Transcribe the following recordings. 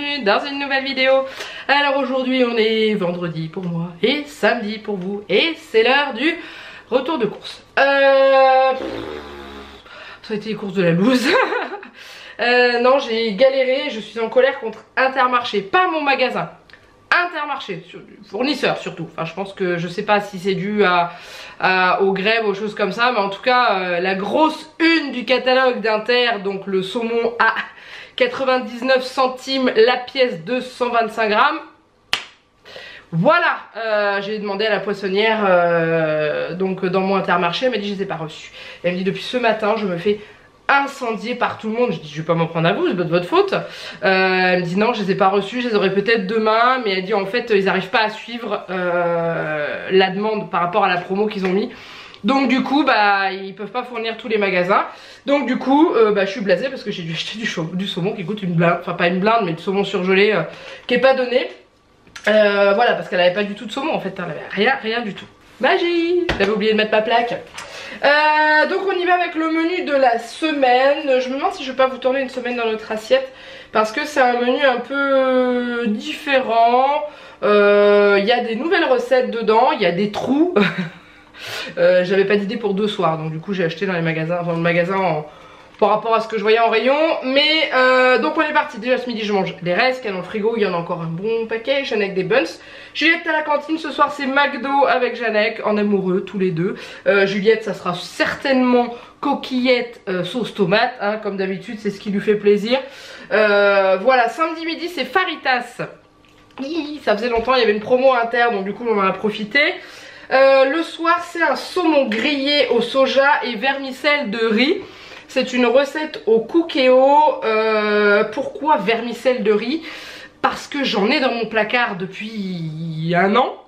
bienvenue dans une nouvelle vidéo. Alors aujourd'hui on est vendredi pour moi et samedi pour vous et c'est l'heure du retour de course. Ça a été les courses de la loose. Non, j'ai galéré, je suis en colère contre Intermarché, pas mon magasin. Intermarché, fournisseur surtout. Enfin, je pense que je sais pas si c'est dû aux grèves, aux choses comme ça, mais en tout cas, la grosse une du catalogue d'Inter, donc le saumon à 99 centimes la pièce de 125 grammes. Voilà, j'ai demandé à la poissonnière, donc dans mon Intermarché, elle m'a dit je les ai pas reçus. Elle me dit depuis ce matin, je me fais incendié par tout le monde. Je dis je vais pas m'en prendre à vous, c'est pas de votre faute. Elle me dit non, je les ai pas reçus, je les aurai peut-être demain, mais elle dit en fait ils arrivent pas à suivre la demande par rapport à la promo qu'ils ont mis. Donc du coup bah ils peuvent pas fournir tous les magasins. Donc du coup bah je suis blasée parce que j'ai dû acheter du saumon qui coûte une blinde, enfin pas une blinde mais du saumon surgelé qui est pas donné. Voilà, parce qu'elle avait pas du tout de saumon en fait, elle avait rien du tout. Magie, j'avais oublié de mettre ma plaque. Donc on y va avec le menu de la semaine. Je me demande si je vais pas vous tourner une semaine dans notre assiette parce que c'est un menu un peu différent. Il y a des nouvelles recettes dedans, il y a des trous. J'avais pas d'idée pour 2 soirs, donc du coup j'ai acheté dans les magasins, dans le magasin par rapport à ce que je voyais en rayon. Mais donc on est parti. Déjà ce midi je mange des restes qu'il y a dans le frigo, il y en a encore un bon paquet. Jeannec des buns. Juliette à la cantine ce soir, c'est McDo avec Jeannec, en amoureux tous les deux. Juliette ça sera certainement coquillette sauce tomate, hein, comme d'habitude c'est ce qui lui fait plaisir. Voilà, samedi midi c'est Faritas. Ça faisait longtemps, il y avait une promo Inter, donc du coup on en a profité. Le soir c'est un saumon grillé au soja et vermicelle de riz. C'est une recette au cookéo. Pourquoi vermicelle de riz? Parce que j'en ai dans mon placard depuis un an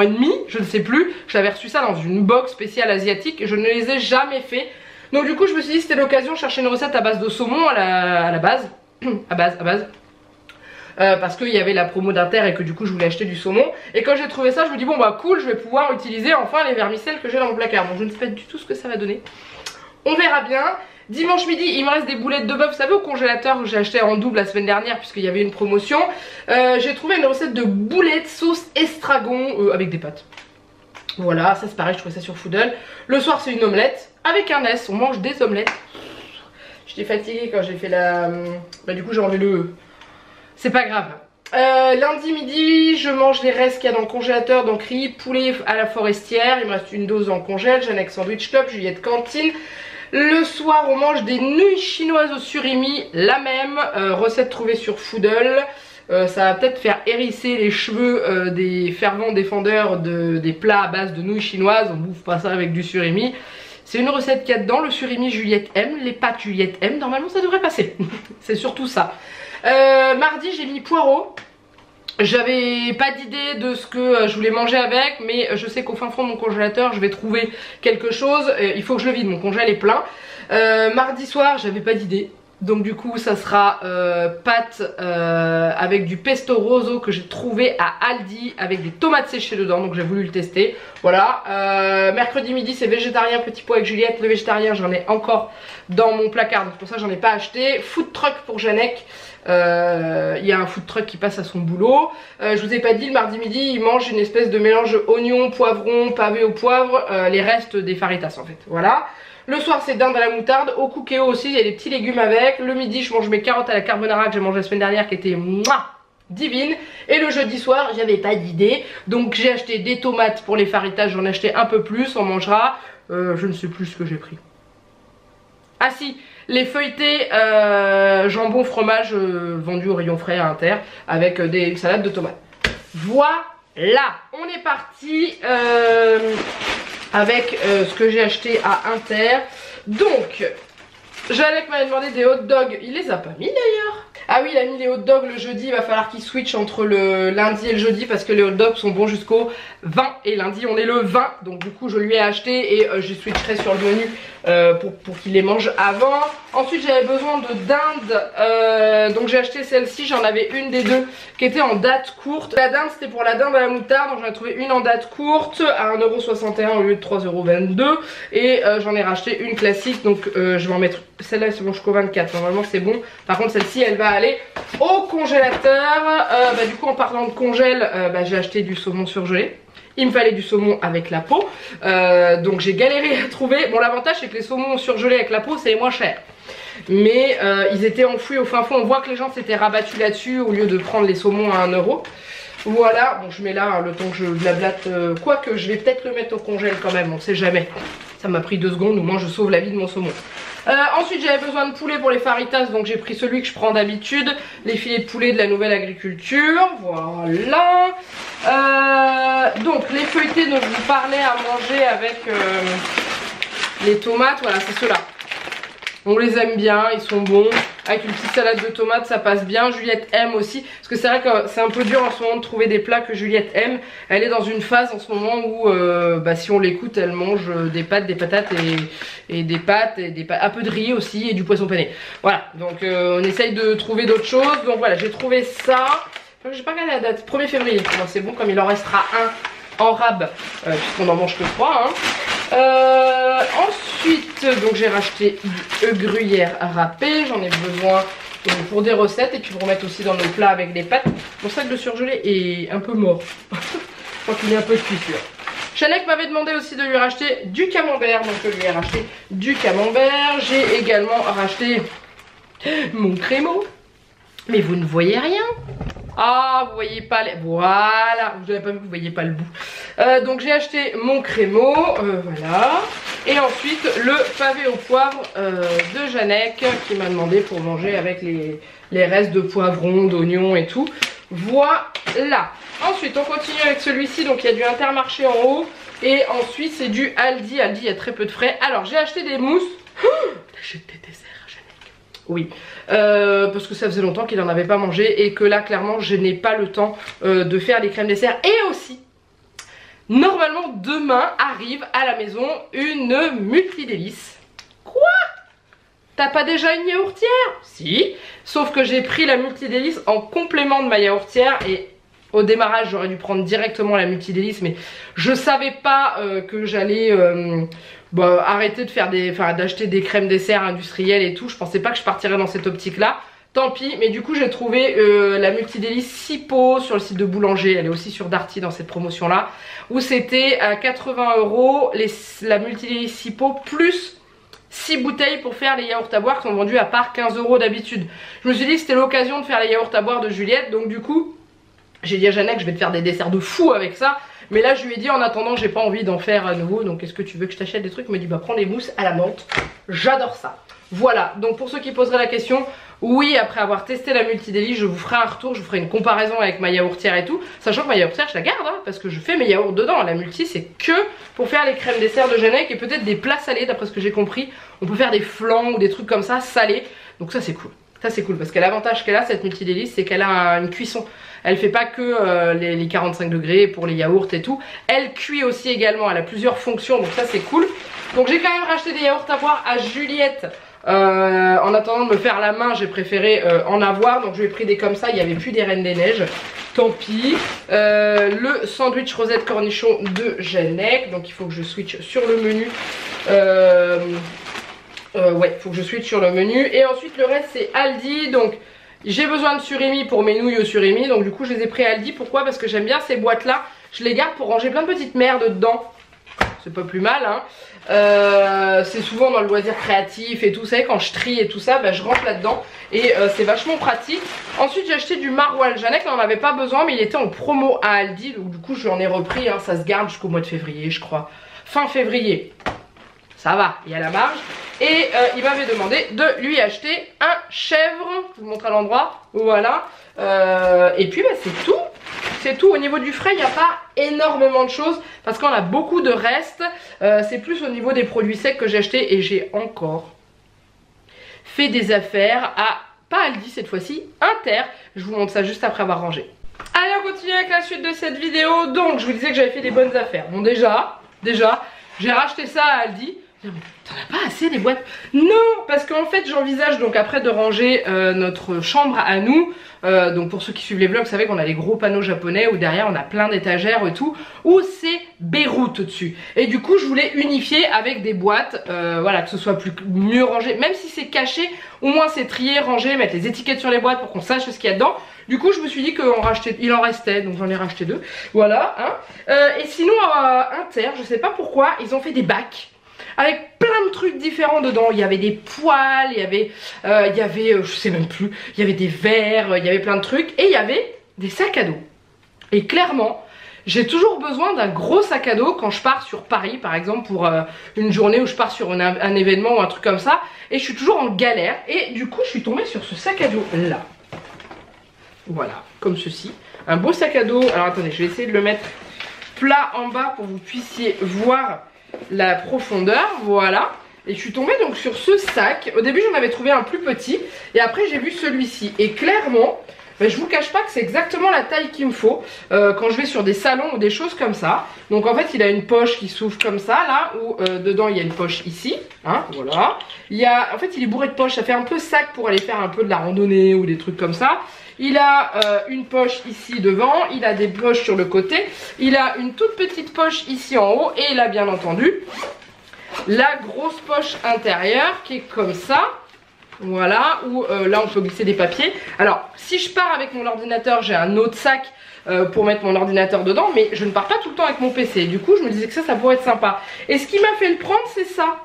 et demi, je ne sais plus. J'avais reçu ça dans une box spéciale asiatique et je ne les ai jamais fait. Donc du coup je me suis dit c'était l'occasion de chercher une recette à base de saumon à la base. Parce qu'il y avait la promo d'Inter et que du coup je voulais acheter du saumon. Et quand j'ai trouvé ça je me dis bon bah cool, je vais pouvoir utiliser enfin les vermicelles que j'ai dans mon placard. Donc je ne sais pas du tout ce que ça va donner. On verra bien. Dimanche midi il me reste des boulettes de bœuf, vous savez, au congélateur que j'ai acheté en double la semaine dernière puisqu'il y avait une promotion. J'ai trouvé une recette de boulettes sauce estragon avec des pâtes. Voilà, ça c'est pareil, je trouvais ça sur Foodle. Le soir c'est une omelette avec un S, on mange des omelettes. J'étais fatiguée quand j'ai fait la... Bah du coup j'ai enlevé le E. C'est pas grave. Lundi midi je mange les restes qu'il y a dans le congélateur, donc riz, poulet à la forestière. Il me reste une dose en congèle, Jeannec Sandwich Club, Juliette Cantine. Le soir on mange des nouilles chinoises au surimi, la même, recette trouvée sur Foodle. Ça va peut-être faire hérisser les cheveux des fervents défendeurs des plats à base de nouilles chinoises. On bouffe pas ça avec du surimi. C'est une recette qu'il y a dedans, le surimi Juliette aime, les pâtes Juliette aime, normalement ça devrait passer. C'est surtout ça. Mardi j'ai mis poireaux. J'avais pas d'idée de ce que je voulais manger avec, mais je sais qu'au fin fond de mon congélateur je vais trouver quelque chose. Il faut que je le vide, mon congèle est plein. Mardi soir j'avais pas d'idée, donc du coup ça sera pâtes avec du pesto rosso que j'ai trouvé à Aldi avec des tomates séchées dedans, donc j'ai voulu le tester. Voilà. Mercredi midi c'est végétarien, petit pot avec Juliette. Le végétarien j'en ai encore dans mon placard, donc pour ça j'en ai pas acheté. Food truck pour Jeannec. Il y a un food truck qui passe à son boulot. Je vous ai pas dit, le mardi midi il mange une espèce de mélange oignon, poivron, pavé au poivre, les restes des faritas en fait. Voilà. Le soir c'est dinde à la moutarde, au cookéo aussi, il y a des petits légumes avec. Le midi je mange mes carottes à la carbonara que j'ai mangé la semaine dernière qui était divine. Et le jeudi soir j'avais pas d'idée, donc j'ai acheté des tomates pour les faritas, j'en ai acheté un peu plus, on mangera. Je ne sais plus ce que j'ai pris. Ah si, les feuilletés jambon fromage vendus au rayon frais à Inter avec des salades de tomates. Voilà, on est parti avec ce que j'ai acheté à Inter. Donc, Jeannec m'avait demandé des hot dogs, il les a pas mis d'ailleurs. Ah oui, il a mis les hot dogs le jeudi, il va falloir qu'il switch entre le lundi et le jeudi parce que les hot dogs sont bons jusqu'au 20 et lundi on est le 20. Donc du coup je lui ai acheté et je switcherai sur le menu pour qu'il les mange avant. Ensuite j'avais besoin de dinde, donc j'ai acheté celle-ci, j'en avais une des deux qui était en date courte. La dinde c'était pour la dinde à la moutarde, donc j'en ai trouvé une en date courte à 1,61 € au lieu de 3,22 € et j'en ai racheté une classique, donc je vais en mettre celle-là c'est bon jusqu'au 24, normalement c'est bon. Par contre celle-ci elle va aller au congélateur. Du coup en parlant de congèle, j'ai acheté du saumon surgelé. Il me fallait du saumon avec la peau, donc j'ai galéré à trouver. Bon, l'avantage c'est que les saumons surgelés avec la peau c'est moins cher, mais ils étaient enfouis au fin fond. On voit que les gens s'étaient rabattus là-dessus au lieu de prendre les saumons à 1 €. Voilà, bon je mets là hein, le temps que je blablate, quoique je vais peut-être le mettre au congèle quand même, on sait jamais. Ça m'a pris 2 secondes, au moins je sauve la vie de mon saumon. Ensuite j'avais besoin de poulet pour les faritas, donc j'ai pris celui que je prends d'habitude, les filets de poulet de la Nouvelle Agriculture, voilà. Donc les feuilletés dont je vous parlais à manger avec les tomates, voilà c'est ceux-là. On les aime bien, ils sont bons. Avec une petite salade de tomates, ça passe bien. Juliette aime aussi. Parce que c'est vrai que c'est un peu dur en ce moment de trouver des plats que Juliette aime. Elle est dans une phase en ce moment où, si on l'écoute, elle mange des pâtes, des patates et des pâtes, un peu de riz aussi et du poisson pané. Voilà, donc on essaye de trouver d'autres choses. Donc voilà, j'ai trouvé ça. J'ai pas regardé la date, 1er février. Bon, c'est bon, comme il en restera un en rab, puisqu'on en mange que 3. Hein. Ensuite, donc j'ai racheté du gruyère râpé, j'en ai besoin pour des recettes et puis pour mettre aussi dans nos plats avec des pâtes. Mon sac de surgelé est un peu mort, je crois qu'il y a un peu de cuissure. Chanek m'avait demandé aussi de lui racheter du camembert, donc je lui ai racheté du camembert. J'ai également racheté mon crémeau, mais vous ne voyez rien. Ah, vous voyez pas les... Voilà, vous n'avez pas vu, vous voyez pas le bout. Donc j'ai acheté mon crémeau, voilà. Et ensuite le pavé au poivre de Janek qui m'a demandé pour manger avec les restes de poivrons, d'oignons et tout. Voilà. Ensuite on continue avec celui-ci, donc il y a du Intermarché en haut. Et ensuite c'est du Aldi. Aldi, il y a très peu de frais. Alors j'ai acheté des mousses. J'achète des desserts. Oui, parce que ça faisait longtemps qu'il n'en avait pas mangé et que là clairement je n'ai pas le temps de faire les crèmes dessert. Et aussi, normalement demain arrive à la maison une multidélice. Quoi? T'as pas déjà une yaourtière? Si, sauf que j'ai pris la multidélice en complément de ma yaourtière et au démarrage j'aurais dû prendre directement la multidélice, mais je savais pas que j'allais... arrêter de faire d'acheter des crèmes dessert industrielles et tout. Je pensais pas que je partirais dans cette optique là. Tant pis, mais du coup j'ai trouvé la multidélice 6 pots sur le site de Boulanger. Elle est aussi sur Darty dans cette promotion là, où c'était à 80 € la multidélice 6 pots plus 6 bouteilles pour faire les yaourts à boire qui sont vendus à part 15 € d'habitude. Je me suis dit que c'était l'occasion de faire les yaourts à boire de Juliette, donc du coup j'ai dit à Jeannette que je vais te faire des desserts de fou avec ça. Mais là je lui ai dit en attendant j'ai pas envie d'en faire à nouveau, donc est-ce que tu veux que je t'achète des trucs? Il me dit bah prends des mousses à la menthe, j'adore ça. Voilà, donc pour ceux qui poseraient la question, oui après avoir testé la multidélice je vous ferai un retour, je vous ferai une comparaison avec ma yaourtière et tout. Sachant que ma yaourtière je la garde hein, parce que je fais mes yaourts dedans, la multi c'est que pour faire les crèmes dessert de Jeannette et peut-être des plats salés d'après ce que j'ai compris. On peut faire des flans ou des trucs comme ça salés, donc ça c'est cool. Ça c'est cool parce que l'avantage qu'elle a cette multidélice c'est qu'elle a une cuisson. Elle fait pas que les 45 degrés pour les yaourts et tout. Elle cuit aussi également, elle a plusieurs fonctions donc ça c'est cool. Donc j'ai quand même racheté des yaourts à boire à Juliette. En attendant de me faire la main j'ai préféré en avoir. Donc je lui ai pris des comme ça, il n'y avait plus des Reines des Neiges. Tant pis. Le sandwich rosette cornichon de Jeannette. Donc il faut que je switch sur le menu. Ouais, faut que je switch sur le menu. Et ensuite le reste c'est Aldi. Donc j'ai besoin de surimi pour mes nouilles au surimi. Donc du coup je les ai pris à Aldi. Pourquoi? Parce que j'aime bien ces boîtes là. Je les garde pour ranger plein de petites merdes dedans. C'est pas plus mal hein. C'est souvent dans le loisir créatif et tout. Vous savez quand je trie et tout ça bah, je rentre là dedans. Et c'est vachement pratique. Ensuite j'ai acheté du maroilles. Jeannette n'en avait pas besoin mais il était en promo à Aldi. Donc du coup je lui en ai repris hein. Ça se garde jusqu'au mois de février je crois. Fin février. Ça va, il y a la marge. Et il m'avait demandé de lui acheter un chèvre. Je vous montre à l'endroit. Voilà. Et puis bah, c'est tout. C'est tout. Au niveau du frais, il n'y a pas énormément de choses. Parce qu'on a beaucoup de restes. C'est plus au niveau des produits secs que j'ai acheté. Et j'ai encore fait des affaires à, pas Aldi cette fois-ci, Inter. Je vous montre ça juste après avoir rangé. Allez, on continue avec la suite de cette vidéo. Donc, je vous disais que j'avais fait des bonnes affaires. Bon, déjà, j'ai racheté ça à Aldi. T'en as pas assez des boîtes? Non, parce qu'en fait j'envisage donc après de ranger notre chambre à nous. Donc pour ceux qui suivent les vlogs, vous savez qu'on a les gros panneaux japonais où derrière on a plein d'étagères et tout, où c'est Beyrouth dessus. Et du coup je voulais unifier avec des boîtes, voilà, que ce soit mieux rangé, même si c'est caché, au moins c'est trié, rangé, mettre les étiquettes sur les boîtes pour qu'on sache ce qu'il y a dedans. Du coup je me suis dit qu'il en restait, donc j'en ai racheté 2. Voilà, hein. Et sinon à Inter, je sais pas pourquoi, ils ont fait des bacs avec plein de trucs différents dedans. Il y avait des poêles, il y avait, je sais même plus, il y avait des verres, il y avait plein de trucs. Et il y avait des sacs à dos. Et clairement, j'ai toujours besoin d'un gros sac à dos quand je pars sur Paris, par exemple, pour une journée où je pars sur un événement ou un truc comme ça. Et je suis toujours en galère. Et du coup, je suis tombée sur ce sac à dos là. Voilà, comme ceci. Un beau sac à dos. Alors attendez, je vais essayer de le mettre plat en bas pour que vous puissiez voir la profondeur, voilà. Et je suis tombée donc sur ce sac. Au début j'en avais trouvé un plus petit et après j'ai vu celui-ci. Et clairement, je vous cache pas que c'est exactement la taille qu'il me faut quand je vais sur des salons ou des choses comme ça. Donc en fait il a une poche qui s'ouvre comme ça là, où dedans il y a une poche ici, hein, voilà. En fait il est bourré de poches, ça fait un peu sac pour aller faire un peu de la randonnée ou des trucs comme ça. Il a une poche ici devant, il a des poches sur le côté, il a une toute petite poche ici en haut et il a bien entendu la grosse poche intérieure qui est comme ça. Voilà, où là on peut glisser des papiers. Alors si je pars avec mon ordinateur, j'ai un autre sac pour mettre mon ordinateur dedans, mais je ne pars pas tout le temps avec mon PC. Du coup je me disais que ça pourrait être sympa. Et ce qui m'a fait le prendre, c'est ça.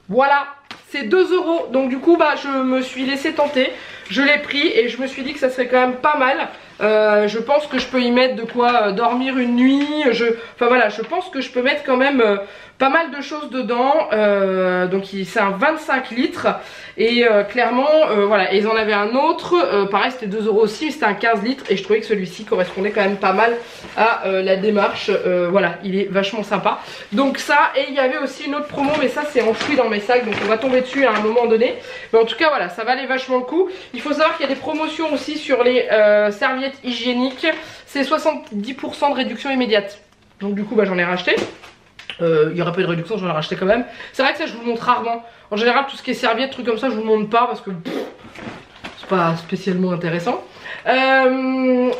Voilà, c'est 2 €. Donc du coup je me suis laissé tenter. Je l'ai pris et je me suis dit que ça serait quand même pas mal. Je pense que je peux y mettre de quoi dormir une nuit. Enfin voilà, je pense que je peux mettre quand même pas mal de choses dedans. Donc c'est un 25 litres. Et clairement, voilà. Et ils en avaient un autre. Pareil, c'était 2 € aussi, mais c'était un 15 litres. Et je trouvais que celui-ci correspondait quand même pas mal à la démarche. Voilà, il est vachement sympa. Donc ça, et il y avait aussi une autre promo, mais ça c'est enfoui dans mes sacs. Donc on va tomber dessus à un moment donné. Mais en tout cas, voilà, ça valait vachement le coup. Il faut savoir qu'il y a des promotions aussi sur les serviettes hygiéniques. C'est 70% de réduction immédiate. Donc du coup j'en ai racheté. Il n'y aura pas eu de réduction, j'en ai racheté quand même. C'est vrai que ça je vous le montre rarement. En général tout ce qui est serviettes, trucs comme ça je vous le montre pas parce que c'est pas spécialement intéressant.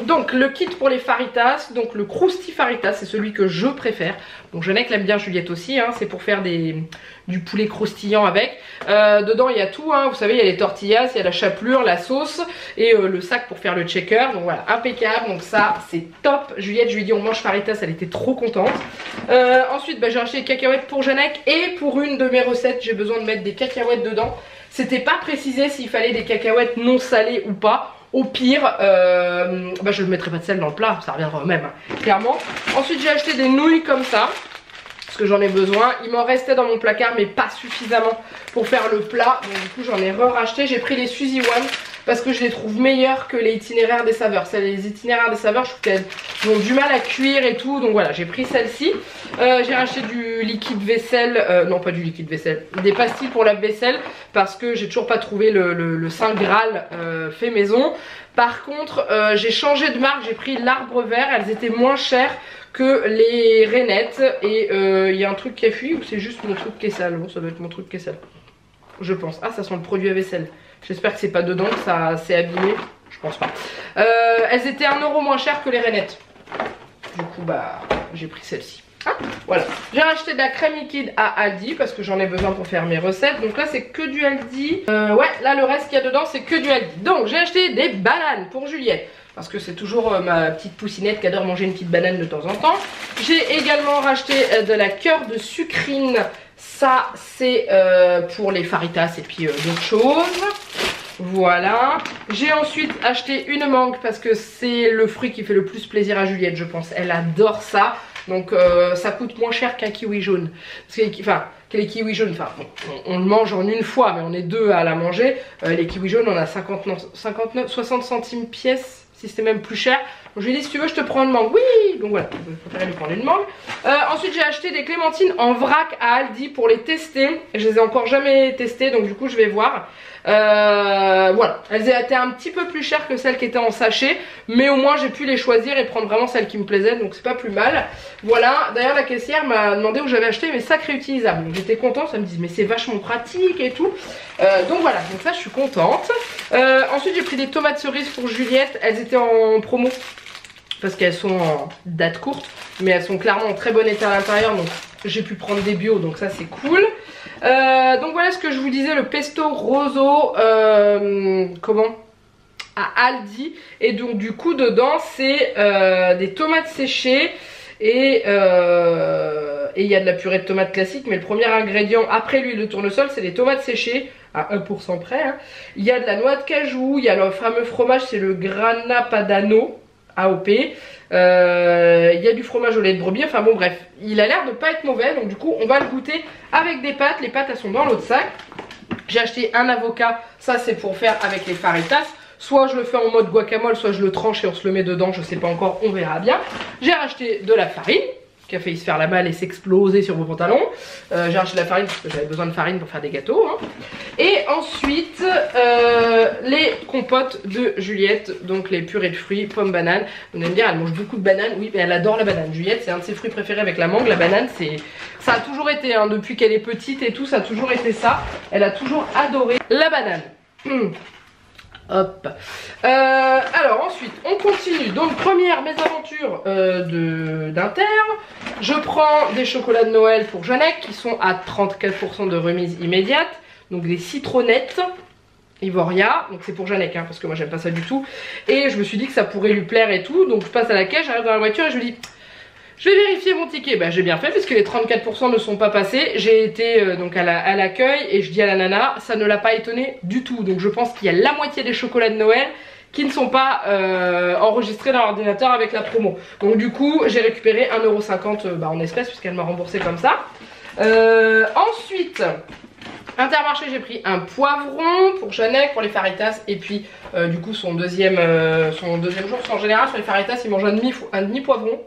Donc le kit pour les faritas, donc le Krusty Faritas, c'est celui que je préfère. Bon, Jeannette l'aime bien, Juliette aussi, hein, c'est pour faire du poulet croustillant avec. Dedans il y a tout, hein, vous savez, il y a les tortillas, il y a la chapelure, la sauce et le sac pour faire le checker. Donc voilà, impeccable, donc ça c'est top. Juliette, je lui ai dit on mange faritas, elle était trop contente. Ensuite j'ai acheté des cacahuètes pour Jeannette et pour une de mes recettes j'ai besoin de mettre des cacahuètes dedans. C'était pas précisé s'il fallait des cacahuètes non salées ou pas. Au pire, je ne mettrai pas de sel dans le plat, ça reviendra au même, hein, clairement. Ensuite j'ai acheté des nouilles comme ça, parce que j'en ai besoin. Il m'en restait dans mon placard, mais pas suffisamment pour faire le plat. Donc du coup j'en ai racheté. J'ai pris les Suzy One, parce que je les trouve meilleures que les itinéraires des saveurs. Les itinéraires des saveurs, je trouve qu'elles ont du mal à cuire et tout. Donc voilà, j'ai pris celle-ci. J'ai racheté du liquide vaisselle, non pas du liquide vaisselle, des pastilles pour la vaisselle, parce que j'ai toujours pas trouvé le Saint Graal fait maison. Par contre, j'ai changé de marque, j'ai pris l'Arbre Vert, elles étaient moins chères que les Rainettes. Et il y a un truc qui a fui ou c'est juste mon truc qui est sale? Bon, ça doit être mon truc qui est sale, je pense. Ah, ça sent le produit à vaisselle. J'espère que c'est pas dedans, que ça s'est abîmé. Je pense pas. Elles étaient 1 € moins chères que les Rainettes. Du coup, j'ai pris celle-ci. Hein, voilà. J'ai racheté de la crème liquide à Aldi parce que j'en ai besoin pour faire mes recettes. Donc là, c'est que du Aldi. Ouais, là, le reste qu'il y a dedans, c'est que du Aldi. Donc, j'ai acheté des bananes pour Juliette, parce que c'est toujours ma petite poussinette qui adore manger une petite banane de temps en temps. J'ai également racheté de la cœur de sucrine. Ça, c'est pour les faritas et puis d'autres choses. Voilà. J'ai ensuite acheté une mangue parce que c'est le fruit qui fait le plus plaisir à Juliette, je pense. Elle adore ça. Donc ça coûte moins cher qu'un kiwi jaune. Enfin, que les kiwis jaunes, enfin bon, on le mange en une fois, mais on est 2 à la manger. Les kiwis jaunes, on a 60 centimes pièce, si c'était même plus cher. Donc je lui ai dit, si tu veux, je te prends une mangue. Oui, donc voilà, je préférais lui prendre une mangue. Ensuite, j'ai acheté des clémentines en vrac à Aldi pour les tester. Je les ai encore jamais testées, donc du coup, je vais voir. Voilà, elles étaient un petit peu plus chères que celles qui étaient en sachet, mais au moins j'ai pu les choisir et prendre vraiment celles qui me plaisaient, donc c'est pas plus mal. Voilà, d'ailleurs la caissière m'a demandé où j'avais acheté mes sacs réutilisables, donc j'étais contente, ça me dit mais c'est vachement pratique et tout. Donc voilà, donc ça je suis contente. Ensuite j'ai pris des tomates cerises pour Juliette, elles étaient en promo parce qu'elles sont en date courte, mais elles sont clairement en très bon état à l'intérieur, donc j'ai pu prendre des bio, donc ça c'est cool. Donc voilà ce que je vous disais, le pesto rosso, comment, à Aldi, et donc du coup dedans c'est des tomates séchées et il y a de la purée de tomates classique, mais le premier ingrédient après l'huile de tournesol c'est les tomates séchées à 1% près, hein. Il y a de la noix de cajou, il y a le fameux fromage, c'est le Grana Padano AOP, il y a du fromage au lait de brebis, enfin bon bref, il a l'air de pas être mauvais, donc du coup on va le goûter avec des pâtes. Les pâtes elles sont dans l'autre sac. J'ai acheté un avocat, ça c'est pour faire avec les faritas, soit je le fais en mode guacamole, soit je le tranche et on se le met dedans, je sais pas encore, on verra bien. J'ai racheté de la farine, qui a failli se faire la malle et s'exploser sur vos pantalons. J'ai acheté de la farine parce que j'avais besoin de farine pour faire des gâteaux, hein. Et ensuite les compotes de Juliette, donc les purées de fruits, pommes, bananes. Vous allez me dire elle mange beaucoup de bananes, oui mais elle adore la banane. Juliette c'est un de ses fruits préférés avec la mangue. La banane ça a toujours été, hein, depuis qu'elle est petite et tout, ça a toujours été ça. Elle a toujours adoré la banane. Hop. Alors ensuite on continue. Donc première mésaventure d'Inter. Je prends des chocolats de Noël pour Jeannette qui sont à 34% de remise immédiate. Donc des citronnettes Ivoria. Donc c'est pour Jeannette, hein, parce que moi j'aime pas ça du tout. Et je me suis dit que ça pourrait lui plaire et tout. Donc je passe à la caisse, j'arrive dans la voiture et je lui dis je vais vérifier mon ticket. Bah j'ai bien fait puisque les 34% ne sont pas passés. J'ai été donc à l'accueil et je dis à la nana, ça ne l'a pas étonné du tout. Donc je pense qu'il y a la moitié des chocolats de Noël qui ne sont pas enregistrés dans l'ordinateur avec la promo. Donc du coup j'ai récupéré 1,50€ en espèces puisqu'elle m'a remboursé comme ça. Ensuite Intermarché, j'ai pris un poivron pour Jeannette, pour les faritas, et puis du coup son deuxième jour, parce qu'en général sur les faritas il mange un demi poivron.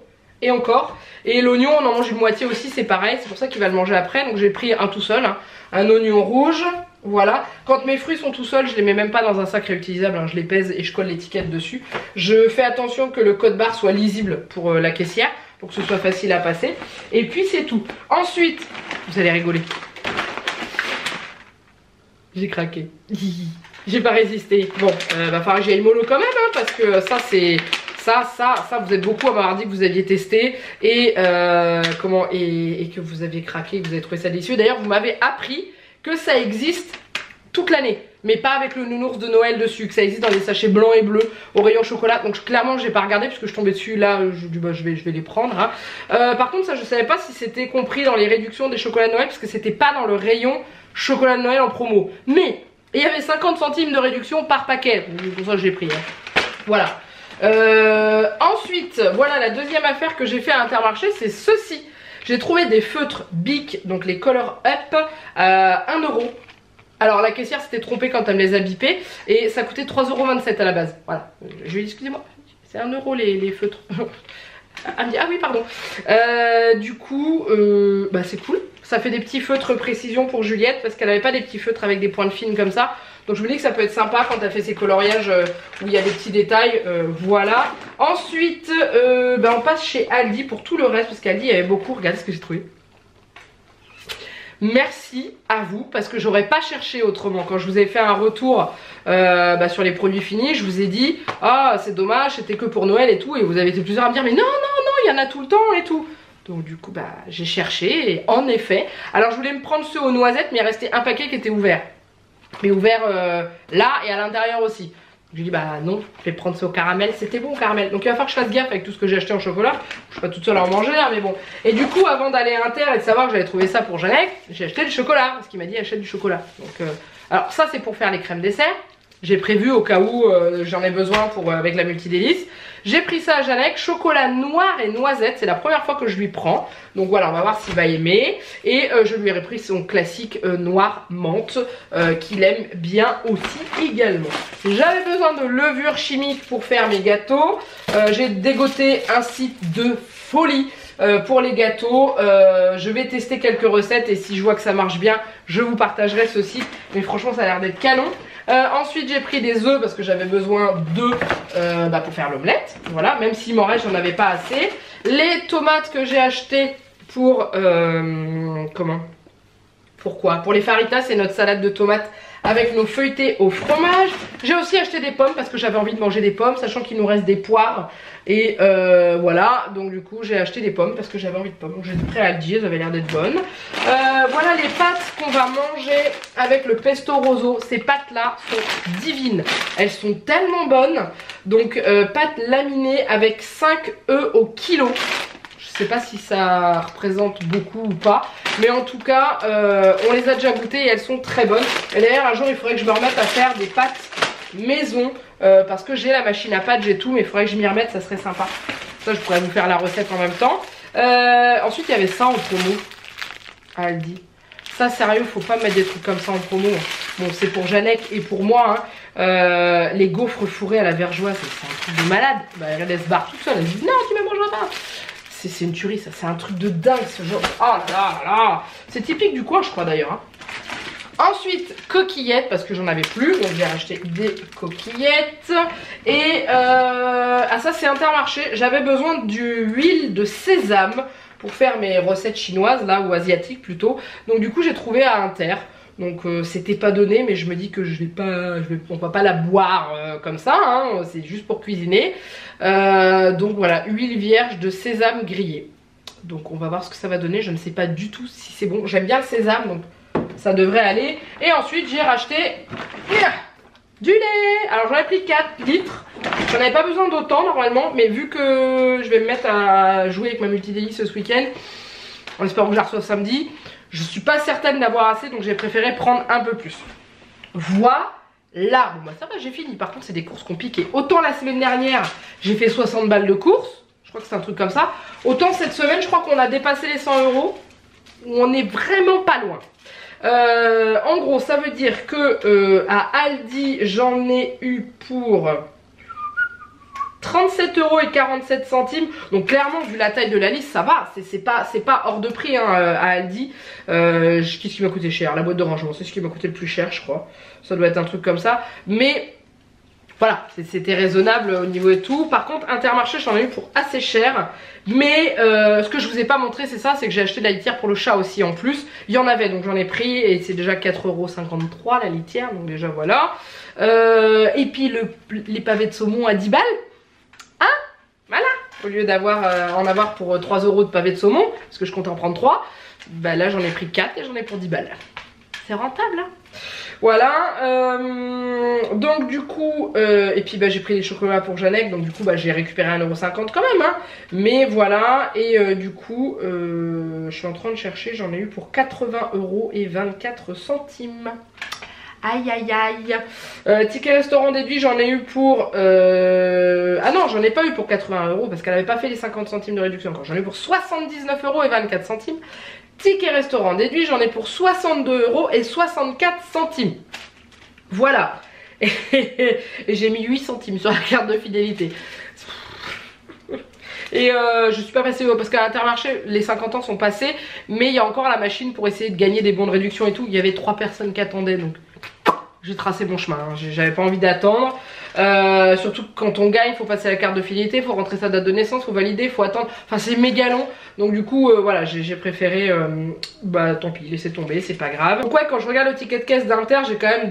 Et encore, et l'oignon on en mange une moitié aussi, c'est pareil, c'est pour ça qu'il va le manger après. Donc j'ai pris un tout seul, hein, un oignon rouge, voilà. Quand mes fruits sont tout seuls, je les mets même pas dans un sac réutilisable, hein, je les pèse et je colle l'étiquette dessus. Je fais attention que le code barre soit lisible pour la caissière, pour que ce soit facile à passer. Et puis c'est tout. Ensuite, vous allez rigoler, j'ai craqué. J'ai pas résisté. Bon, va falloir que j'aille mollo quand même, hein, parce que ça c'est... Ça, vous êtes beaucoup à m'avoir dit que vous aviez testé et et que vous aviez craqué, que vous avez trouvé ça délicieux. D'ailleurs, vous m'avez appris que ça existe toute l'année, mais pas avec le nounours de Noël dessus, que ça existe dans des sachets blancs et bleus au rayon chocolat. Donc clairement, j'ai pas regardé puisque je tombais dessus. Là, je dis bah je vais les prendre, hein. Par contre, ça, je savais pas si c'était compris dans les réductions des chocolats de Noël parce que c'était pas dans le rayon chocolat de Noël en promo. Mais il y avait 50 centimes de réduction par paquet. Donc, pour ça, je l'ai pris, hein. Voilà. Ensuite, voilà la deuxième affaire que j'ai fait à Intermarché, c'est ceci. J'ai trouvé des feutres Bic, donc les Color Up, à 1€. Alors la caissière s'était trompée quand elle me les a bipés et ça coûtait 3,27€ à la base. Voilà, je lui ai dit excusez-moi, c'est 1€ les feutres. Elle me dit ah oui pardon. Du coup c'est cool. Ça fait des petits feutres précision pour Juliette parce qu'elle n'avait pas des petits feutres avec des pointes fines comme ça. Donc je me dis que ça peut être sympa quand elle fait ses coloriages où il y a des petits détails, voilà. Ensuite on passe chez Aldi pour tout le reste parce qu'Aldi il y avait beaucoup, regardez ce que j'ai trouvé. Merci à vous parce que j'aurais pas cherché autrement. Quand je vous ai fait un retour sur les produits finis, je vous ai dit ah c'est dommage c'était que pour Noël et tout, et vous avez été plusieurs à me dire mais non il y en a tout le temps et tout. Donc du coup j'ai cherché et en effet, alors je voulais me prendre ceux aux noisettes mais il restait un paquet qui était ouvert. Mais ouvert là et à l'intérieur aussi. Je lui dis bah non, je vais prendre ça au caramel, c'était bon au caramel. Donc il va falloir que je fasse gaffe avec tout ce que j'ai acheté en chocolat. Je suis pas toute seule à en manger hein, mais bon. Et du coup avant d'aller à Inter et de savoir que j'avais trouvé ça pour Jeannette, j'ai acheté du chocolat. Parce qu'il m'a dit achète du chocolat. Donc alors ça c'est pour faire les crèmes dessert. J'ai prévu au cas où j'en ai besoin pour avec la multi-délice. J'ai pris ça à Jeannette, chocolat noir et noisette, c'est la première fois que je lui prends. Donc voilà, on va voir s'il va aimer. Et je lui ai pris son classique noir menthe qu'il aime bien aussi également. J'avais besoin de levure chimique pour faire mes gâteaux. J'ai dégoté un site de folie. pour les gâteaux. Je vais tester quelques recettes et si je vois que ça marche bien, je vous partagerai ceci. Mais franchement, ça a l'air d'être canon. Ensuite, j'ai pris des œufs parce que j'avais besoin d'œufs pour faire l'omelette. Voilà, même s'il m'en reste, j'en avais pas assez. Les tomates que j'ai achetées pour... Pourquoi? Pour les faritas, c'est notre salade de tomates avec nos feuilletés au fromage. J'ai aussi acheté des pommes parce que j'avais envie de manger des pommes, sachant qu'il nous reste des poires. Et voilà, donc du coup j'ai acheté des pommes parce que j'avais envie de pommes. Donc j'ai pris à Aldi, elles avaient l'air d'être bonnes. Voilà les pâtes qu'on va manger avec le pesto rosso. Ces pâtes là sont divines, elles sont tellement bonnes. Donc pâtes laminées avec 5 œufs au kilo. Je sais pas si ça représente beaucoup ou pas, mais en tout cas on les a déjà goûtées et elles sont très bonnes. Et d'ailleurs un jour il faudrait que je me remette à faire des pâtes maison parce que j'ai la machine à pâtes, j'ai tout, mais il faudrait que je m'y remette, ça serait sympa. Ça je pourrais vous faire la recette en même temps. Ensuite il y avait ça en promo à Aldi. Ça sérieux, faut pas mettre des trucs comme ça en promo. Bon c'est pour Janek et pour moi hein. Les gaufres fourrés à la vergeoise, c'est un truc de malade. Bah, elle se barre toute seule, elle dit non tu me mangeras pas. C'est une tuerie ça, c'est un truc de dingue ce genre. Oh là là là. C'est typique du coin je crois d'ailleurs hein. Ensuite coquillettes parce que j'en avais plus, donc j'ai racheté des coquillettes. Et ça c'est Intermarché, j'avais besoin d'huile de sésame pour faire mes recettes chinoises là, ou asiatiques plutôt. Donc du coup j'ai trouvé à Inter. Donc c'était pas donné, mais je me dis que on va pas la boire comme ça hein, c'est juste pour cuisiner. Donc voilà, huile vierge de sésame grillée. Donc on va voir ce que ça va donner, je ne sais pas du tout si c'est bon. J'aime bien le sésame donc ça devrait aller. Et ensuite j'ai racheté du lait. Alors j'en ai pris 4 litres. J'en avais pas besoin d'autant normalement, mais vu que je vais me mettre à jouer avec ma multidélice ce week-end, en espérant que je la reçoive samedi, je suis pas certaine d'avoir assez, donc j'ai préféré prendre un peu plus. Voilà. Bon bah ça va, j'ai fini. Par contre c'est des courses compliquées. Autant la semaine dernière j'ai fait 60 balles de courses, je crois que c'est un truc comme ça. Autant cette semaine je crois qu'on a dépassé les 100 €. On est vraiment pas loin. En gros ça veut dire que à Aldi j'en ai eu pour 37,47 €. Donc clairement vu la taille de la liste ça va, c'est pas hors de prix hein, à Aldi. Qu'est-ce qui m'a coûté cher? La boîte de rangement, c'est ce qui m'a coûté le plus cher je crois. Ça doit être un truc comme ça. Mais voilà, c'était raisonnable au niveau et tout. Par contre Intermarché j'en ai eu pour assez cher. Mais ce que je vous ai pas montré c'est ça, c'est que j'ai acheté de la litière pour le chat aussi en plus. Il y en avait donc j'en ai pris et c'est déjà 4,53 € la litière. Donc déjà voilà. Et puis les pavés de saumon à 10 balles. Hein? Voilà. Au lieu en avoir pour 3 € de pavés de saumon, parce que je compte en prendre 3. Bah là j'en ai pris 4 et j'en ai pour 10 balles. C'est rentable hein. Voilà, donc du coup, et puis bah, j'ai pris les chocolats pour Janek, donc du coup bah, j'ai récupéré 1,50 € quand même, hein. Mais voilà, et du coup, je suis en train de chercher, j'en ai eu pour 80,24 €. Aïe aïe aïe. Ticket restaurant déduit, j'en ai eu pour... Ah non, j'en ai pas eu pour 80 € parce qu'elle avait pas fait les 50 centimes de réduction encore. J'en ai eu pour 79,24 €. Ticket restaurant déduit, j'en ai pour 62,64 €. Voilà. Et j'ai mis 8 centimes sur la carte de fidélité. Et je suis pas passée parce qu'à Intermarché les 50 ans sont passés, mais il y a encore la machine pour essayer de gagner des bons de réduction et tout. Il y avait 3 personnes qui attendaient, donc j'ai tracé mon chemin, hein. J'avais pas envie d'attendre. Surtout que quand on gagne, il faut passer à la carte de fidélité, il faut rentrer sa date de naissance, il faut valider, il faut attendre. Enfin c'est méga long. Donc du coup voilà, j'ai préféré bah tant pis, laisser tomber, c'est pas grave. Donc ouais, quand je regarde le ticket de caisse d'Inter, j'ai quand même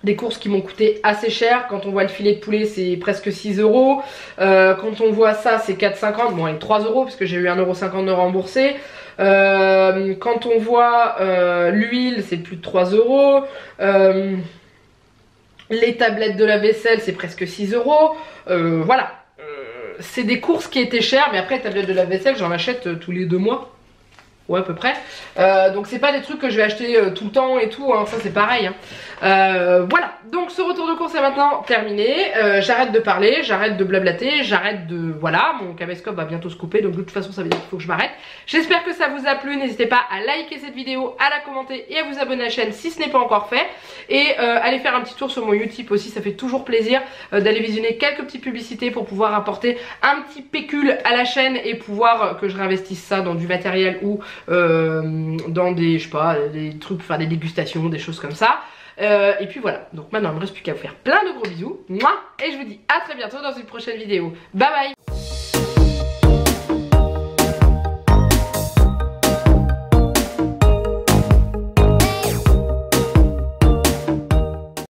des courses qui m'ont coûté assez cher. Quand on voit le filet de poulet c'est presque 6 €. Quand on voit ça c'est 4,50 €, bon et 3 € parce que j'ai eu 1,50 € de remboursé. Quand on voit l'huile c'est plus de 3 €. Les tablettes de la vaisselle c'est presque 6 €. Voilà, c'est des courses qui étaient chères, mais après les tablettes de la vaisselle j'en achète tous les 2 mois. Ouais, à peu près. Donc c'est pas des trucs que je vais acheter tout le temps et tout, hein, ça c'est pareil. Hein. Voilà, donc ce retour de course est maintenant terminé. J'arrête de parler, j'arrête de blablater, j'arrête de... Voilà, mon caméscope va bientôt se couper, donc de toute façon ça veut dire qu'il faut que je m'arrête. J'espère que ça vous a plu, n'hésitez pas à liker cette vidéo, à la commenter et à vous abonner à la chaîne si ce n'est pas encore fait. Et allez faire un petit tour sur mon Utip aussi, ça fait toujours plaisir d'aller visionner quelques petites publicités pour pouvoir apporter un petit pécule à la chaîne et pouvoir que je réinvestisse ça dans du matériel ou dans des, je sais pas, des trucs, faire des dégustations, des choses comme ça. Et puis voilà, donc maintenant il ne me reste plus qu'à vous faire plein de gros bisous. Mouah, et je vous dis à très bientôt dans une prochaine vidéo. Bye bye.